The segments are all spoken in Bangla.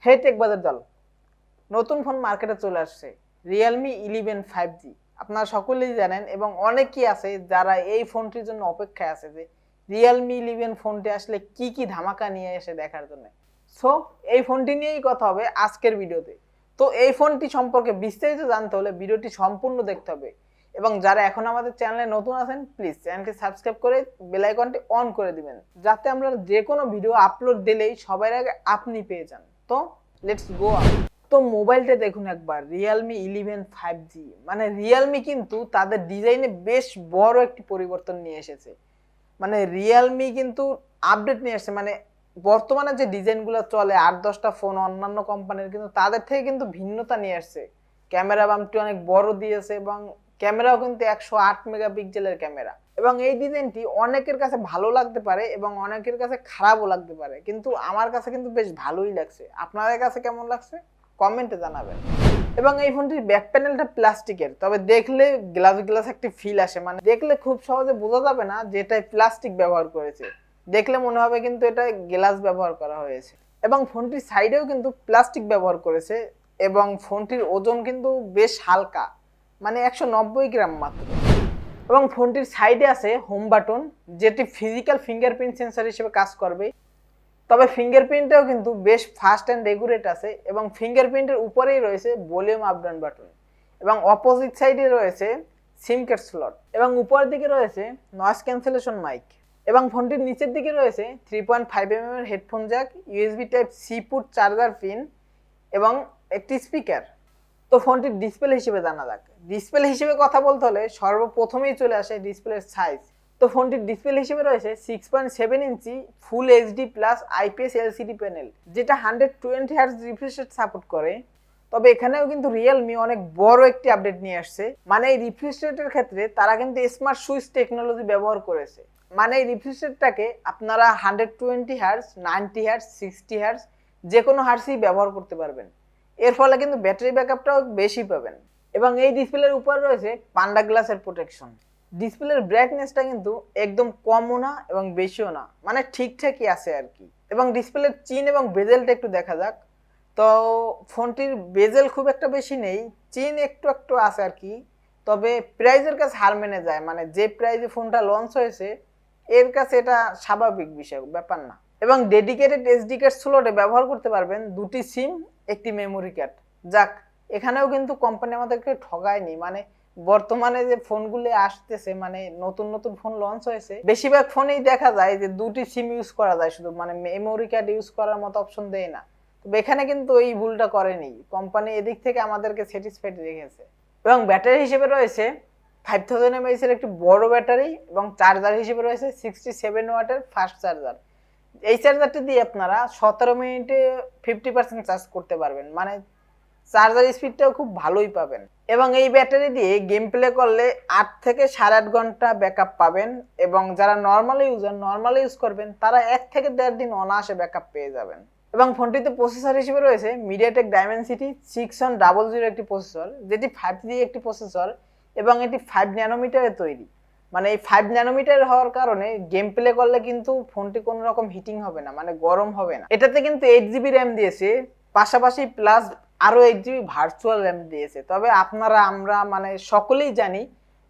হে টেকবাজার দল, নতুন ফোন মার্কেটে চলে আসছে Realme 11 5G। আপনারা সকলেই জানেন এবং অনেকেই আছে যারা এই ফোনটির জন্য অপেক্ষায় আছে যে Realme 11 ফোনটি আসলে কি কি ধামাকা নিয়ে এসে দেখার জন্য। সো এই ফোনটি নিয়েই কথা হবে আজকের ভিডিওতে। তো এই ফোনটি সম্পর্কে বিস্তারিত জানতে হলে ভিডিওটি সম্পূর্ণ দেখতে হবে এবং যারা এখন আমাদের চ্যানেলে নতুন আছেন প্লিজ চ্যানেলটি সাবস্ক্রাইব করে বেল আইকনটি অন করে দিবেন, যাতে আমরা যে কোনো ভিডিও আপলোড দিলেই সবার আগে আপনি পেয়ে যান। তো লেটস গো। তো মোবাইলটা দেখুন একবার, Realme 11 5G। মানে Realme কিন্তু তাদের ডিজাইনে বেশ বড় একটি পরিবর্তন নিয়ে এসেছে। মানে Realme কিন্তু আপডেট নিয়ে আসছে। মানে বর্তমানে যে ডিজাইনগুলো চলে 8-10টা ফোন অন্যান্য কোম্পানির, কিন্তু তাদের থেকে কিন্তু ভিন্নতা নিয়ে আসছে। ক্যামেরা বাম্পটি অনেক বড় দিয়েছে এবং ক্যামেরাও কিন্তু 108 মেগাপিক্সেলের ক্যামেরা। এবং এই ডিজাইনটি অনেকের কাছে ভালো লাগতে পারে এবং অনেকের কাছে খারাপও লাগতে পারে, কিন্তু আমার কাছে কিন্তু বেশ ভালোই লাগছে। আপনাদের কাছে কেমন লাগছে কমেন্টে জানাবেন। এবং এই ফোনটির ব্যাক প্যানেলটা প্লাস্টিকের, তবে দেখলে গ্লাস গ্লাস একটি ফিল আসে। মানে দেখলে খুব সহজে বোঝা যাবে না যে এটা প্লাস্টিক ব্যবহার করেছে, দেখলে মনে হবে কিন্তু এটা গ্লাস ব্যবহার করা হয়েছে। এবং ফোনটির সাইডেও কিন্তু প্লাস্টিক ব্যবহার করেছে এবং ফোনটির ওজন কিন্তু বেশ হালকা, মানে 190 গ্রাম মাত্র। এবং ফোনটির সাইডে আছে হোম বাটন, যেটি ফিজিক্যাল ফিঙ্গারপ্রিন্ট সেন্সর হিসেবে কাজ করবে। তবে ফিঙ্গারপ্রিন্টটাও কিন্তু বেশ ফাস্ট অ্যান্ড রেগুলেট আছে এবং ফিঙ্গারপ্রিন্টের উপরেই রয়েছে ভলিউম আপ ডাউন বাটন এবং অপোজিট সাইডে রয়েছে সিম কার্ড স্লট এবং উপরের দিকে রয়েছে নয়েজ ক্যান্সেলেশন মাইক এবং ফোনটির নিচের দিকে রয়েছে 3.5mm এর headphone jack, USB type C port charger pin এবং একটি স্পিকার। তো ফোনটির ডিসপ্লে হিসেবে জানা যাক। ডিসপ্লে হিসেবে কথা বলতে হলে সর্বপ্রথমেই চলে আসে ডিসপ্লের সাইজ। তো ফোনটির ডিসপ্লে হিসেবে রয়েছে 6.7 inch full HD plus IPS LCD panel, যেটা 120 হার্টজ রিফ্রেশ রেট সাপোর্ট করে। তবে এখানেও কিন্তু Realme অনেক বড় একটি আপডেট নিয়ে আসছে। মানে এই রিফ্রেশ রেটের ক্ষেত্রে তারা কিন্তু স্মার্ট সুইচ টেকনোলজি ব্যবহার করেছে। মানে এই রিফ্রেশ রেটটাকে আপনারা 120 হার্টজ, 90 হার্টজ, 60 হার্টজ যে কোনো হার্টজই ব্যবহার করতে পারবেন। এর ফলে কিন্তু ব্যাটারি ব্যাকআপটাও বেশি পাবেন। এবং এই ডিসপ্লের উপর রয়েছে পান্ডা গ্লাসের প্রোটেকশন। ডিসপ্লের ব্রাইটনেসটা কিন্তু একদম কমও না এবং বেশিও না, মানে ঠিকঠাকই আছে আর কি। এবং ডিসপ্লের চিন এবং বেজেলটা একটু দেখা যাক। তো ফোনটির বেজেল খুব একটা বেশি নেই, চিন একটু একটু আছে আর কি। তবে প্রাইজের কাছে হার মেনে যায়, মানে যে প্রাইজে ফোনটা লঞ্চ হয়েছে এর কাছে এটা স্বাভাবিক বিষয়, ব্যাপার না। এবং ডেডিকেটেড এসডি কার্ড স্লটে ব্যবহার করতে পারবেন দুটি সিম, একটি মেমোরি কার্ড। যাক, এখানেও কিন্তু কোম্পানি আমাদেরকে ঠগায়নি। মানে বর্তমানে যে ফোনগুলো আসতেছে, মানে নতুন নতুন ফোন লঞ্চ হয়েছে, বেশিরভাগ ফোনেই দেখা যায় যে দুটি সিম ইউজ করা যায় শুধু, মানে মেমোরি কার্ড ইউজ করার মতো অপশন দেয় না। তবে এখানে কিন্তু এই ভুলটা করেনি কোম্পানি, এদিক থেকে আমাদেরকে স্যাটিসফাইড রেখেছে। এবং ব্যাটারি হিসেবে রয়েছে 5000 mAh এর একটি বড় ব্যাটারি এবং চার্জার হিসেবে রয়েছে 67 ওয়াটের ফাস্ট চার্জার। এই চার্জারটি দিয়ে আপনারা 17 মিনিটে 50% চার্জ করতে পারবেন, মানে চার্জার স্পিডটাও খুব ভালোই পাবেন। এবং এই ব্যাটারি দিয়ে গেম প্লে করলে 8 থেকে 8.5 ঘন্টা ব্যাকআপ পাবেন। এবং যারা নর্মালি ইউজ করবেন তারা 1 থেকে 1.5 দিন অনায়াসে ব্যাকআপ পেয়ে যাবেন। এবং ফোনটিতে প্রসেসর হিসেবে রয়েছে মিডিয়াটেক ডাইমেনসিটি 6100 একটি প্রসেসর, যেটি 5G একটি প্রসেসর এবং এটি 5 ন্যানোমিটারে তৈরি। মানে এই 5 ন্যানোমিটার হওয়ার কারণে গেম প্লে করলে কিন্তু ফোনটি কোনো রকম হিটিং হবে না, মানে গরম হবে না। এটাতে কিন্তু 8GB র্যাম দিয়েছে, পাশাপাশি প্লাস আরো 8GB ভার্চুয়াল র্যাম দিয়েছে। তবে আমরা মানে সকলেই জানি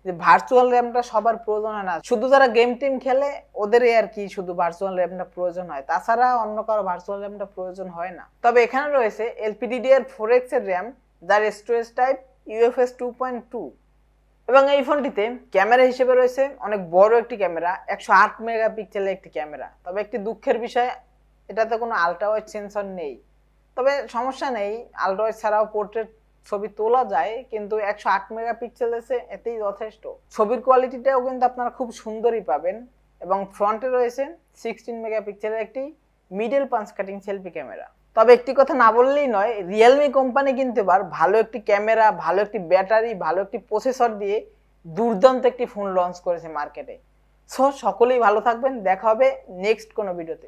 যে ভার্চুয়াল র্যামটা সবার প্রয়োজন হয় না, শুধু যারা গেম টিম খেলে ওদেরই আর কি শুধু ভার্চুয়াল র্যামটা প্রয়োজন হয়, তাছাড়া অন্য কারো ভার্চুয়াল র্যামটা প্রয়োজন হয় না। তবে এখানে রয়েছে LPDDR4X এর র্যাম, যার স্টোরেজ টাইপ UFS 2.2। এবং এই ফোনটিতে ক্যামেরা হিসেবে রয়েছে অনেক বড় একটি ক্যামেরা, 108 মেগাপিক্সেলের একটি ক্যামেরা। তবে একটি দুঃখের বিষয়, এটাতে কোনো আলট্রা ওয়াইড সেন্সর নেই। তবে সমস্যা নেই, আলট্রা ওয়াইড ছাড়াও পোর্ট্রেট ছবি তোলা যায়, কিন্তু 108 মেগাপিক্সেল আছে, এতেই যথেষ্ট। ছবির কোয়ালিটিটাও কিন্তু আপনারা খুব সুন্দরই পাবেন। এবং ফ্রন্টে রয়েছে 16 মেগাপিক্সেলের একটি middle punch cutting selfie camera. তবে একটি কথা না বললেই নয়, Realme কোম্পানি কিন্তু এবার ভালো একটি ক্যামেরা, ভালো একটি ব্যাটারি, ভালো একটি প্রসেসর দিয়ে দুর্দান্ত একটি ফোন লঞ্চ করেছে মার্কেটে। সো সকলেই ভালো থাকবেন, দেখা হবে নেক্সট কোনো ভিডিওতে।